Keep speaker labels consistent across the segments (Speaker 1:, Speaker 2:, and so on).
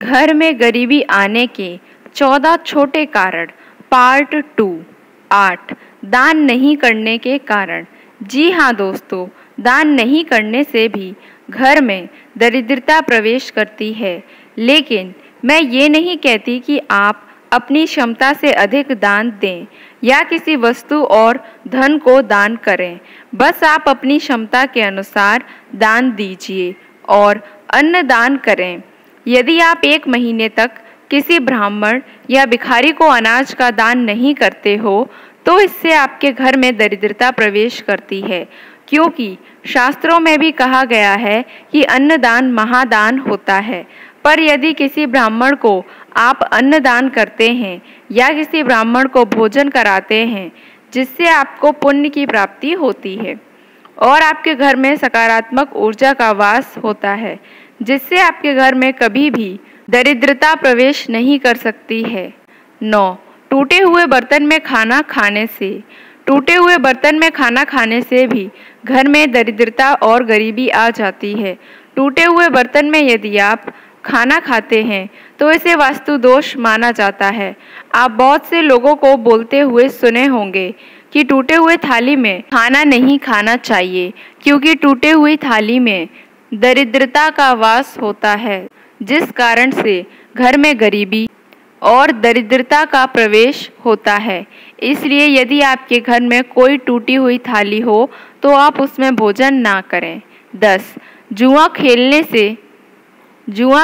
Speaker 1: घर में गरीबी आने के 14 छोटे कारण। पार्ट 2। 8 दान नहीं करने के कारण। जी हाँ दोस्तों, दान नहीं करने से भी घर में दरिद्रता प्रवेश करती है। लेकिन मैं ये नहीं कहती कि आप अपनी क्षमता से अधिक दान दें या किसी वस्तु और धन को दान करें। बस आप अपनी क्षमता के अनुसार दान दीजिए और अन्न दान करें। यदि आप 1 महीने तक किसी ब्राह्मण या भिखारी को अनाज का दान नहीं करते हो तो इससे आपके घर में दरिद्रता प्रवेश करती है, क्योंकि शास्त्रों में भी कहा गया है कि अन्नदान महादान होता है। पर यदि किसी ब्राह्मण को आप अन्नदान करते हैं या किसी ब्राह्मण को भोजन कराते हैं जिससे आपको पुण्य की प्राप्ति होती है और आपके घर में सकारात्मक ऊर्जा का वास होता है, जिससे आपके घर में कभी भी दरिद्रता प्रवेश नहीं कर सकती है। 9 टूटे हुए बर्तन में खाना खाने से। टूटे हुए बर्तन में खाना खाने से भी घर में दरिद्रता और गरीबी आ जाती है। टूटे हुए बर्तन में यदि आप खाना खाते हैं तो इसे वास्तु दोष माना जाता है। आप बहुत से लोगों को बोलते हुए सुने होंगे कि टूटे हुए थाली में खाना नहीं खाना चाहिए, क्योंकि टूटे हुई थाली में दरिद्रता का वास होता है, जिस कारण से घर में गरीबी और दरिद्रता का प्रवेश होता है। इसलिए यदि आपके घर में कोई टूटी हुई थाली हो तो आप उसमें भोजन ना करें। 10 जुआ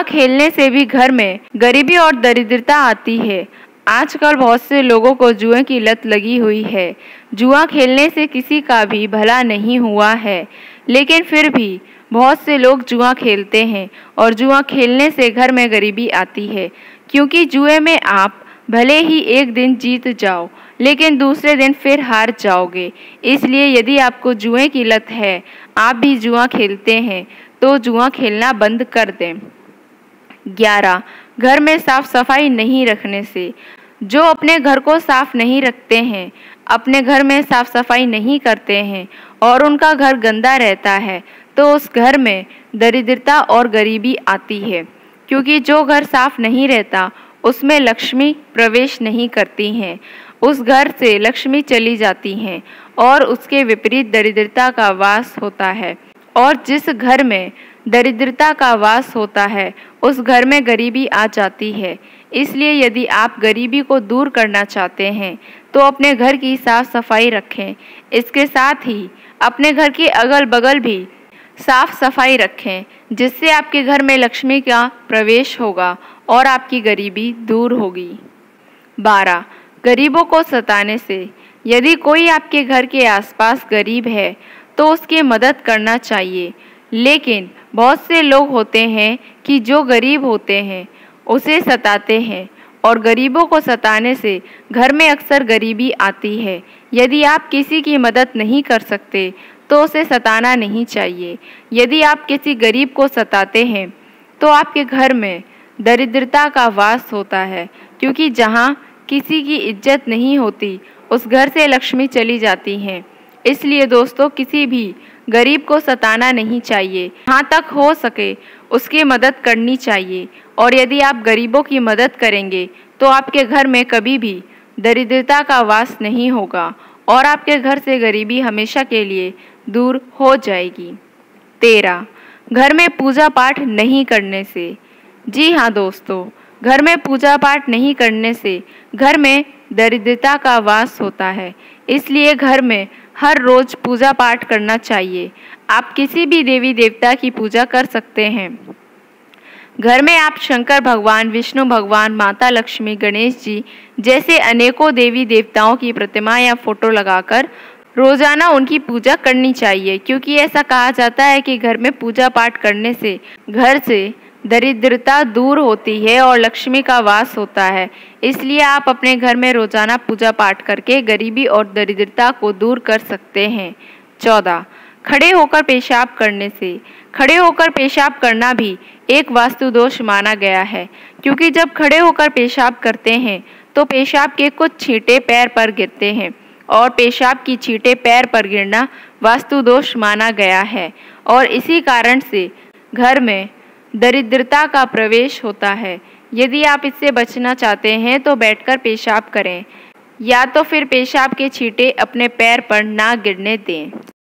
Speaker 1: खेलने से भी घर में गरीबी और दरिद्रता आती है। आजकल बहुत से लोगों को जुए की लत लगी हुई है। जुआ खेलने से किसी का भी भला नहीं हुआ है, लेकिन फिर भी बहुत से लोग जुआ खेलते हैं और जुआ खेलने से घर में गरीबी आती है, क्योंकि जुए में आप भले ही एक दिन जीत जाओ लेकिन दूसरे दिन फिर हार जाओगे। इसलिए यदि आपको जुए की लत है, आप भी जुआ खेलते हैं, तो जुआ खेलना बंद कर दें। 11 घर में साफ सफाई नहीं रखने से। जो अपने घर को साफ नहीं रखते हैं, अपने घर में साफ सफाई नहीं करते हैं और उनका घर गंदा रहता है तो उस घर में दरिद्रता और गरीबी आती है, क्योंकि जो घर साफ नहीं रहता उसमें लक्ष्मी प्रवेश नहीं करती हैं। उस घर से लक्ष्मी चली जाती हैं और उसके विपरीत दरिद्रता का वास होता है। और जिस घर में दरिद्रता का वास होता है उस घर में गरीबी आ जाती है। इसलिए यदि आप गरीबी को दूर करना चाहते हैं तो अपने घर की साफ सफाई रखें। इसके साथ ही अपने घर के अगल बगल भी साफ सफाई रखें, जिससे आपके घर में लक्ष्मी का प्रवेश होगा और आपकी गरीबी दूर होगी। 12 गरीबों को सताने से। यदि कोई आपके घर के आसपास गरीब है तो उसकी मदद करना चाहिए, लेकिन बहुत से लोग होते हैं कि जो गरीब होते हैं उसे सताते हैं और गरीबों को सताने से घर में अक्सर गरीबी आती है। यदि आप किसी की मदद नहीं कर सकते तो उसे सताना नहीं चाहिए। यदि आप किसी गरीब को सताते हैं तो आपके घर में दरिद्रता का वास होता है, क्योंकि जहाँ किसी की इज्जत नहीं होती उस घर से लक्ष्मी चली जाती हैं। इसलिए दोस्तों, किसी भी गरीब को सताना नहीं चाहिए। जहाँ तक हो सके उसकी मदद करनी चाहिए, और यदि आप गरीबों की मदद करेंगे तो आपके घर में कभी भी दरिद्रता का वास नहीं होगा और आपके घर से गरीबी हमेशा के लिए दूर हो जाएगी। 13 घर में पूजा पाठ नहीं करने से। जी हाँ दोस्तों, घर में पूजा पाठ नहीं करने से घर में दरिद्रता का वास होता है। इसलिए घर में हर रोज पूजा पाठ करना चाहिए। आप किसी भी देवी देवता की पूजा कर सकते हैं। घर में आप शंकर भगवान, विष्णु भगवान, माता लक्ष्मी, गणेश जी जैसे अनेकों देवी देवताओं की प्रतिमा या फोटो लगाकर रोजाना उनकी पूजा करनी चाहिए, क्योंकि ऐसा कहा जाता है कि घर में पूजा पाठ करने से घर से दरिद्रता दूर होती है और लक्ष्मी का वास होता है। इसलिए आप अपने घर में रोजाना पूजा पाठ करके गरीबी और दरिद्रता को दूर कर सकते हैं। 14 खड़े होकर पेशाब करने से। खड़े होकर पेशाब करना भी एक वास्तु दोष माना गया है, क्योंकि जब खड़े होकर पेशाब करते हैं तो पेशाब के कुछ छींटे पैर पर गिरते हैं और पेशाब की छींटे पैर पर गिरना वास्तु दोष माना गया है, और इसी कारण से घर में दरिद्रता का प्रवेश होता है। यदि आप इससे बचना चाहते हैं तो बैठकर पेशाब करें या तो फिर पेशाब के छींटे अपने पैर पर ना गिरने दें।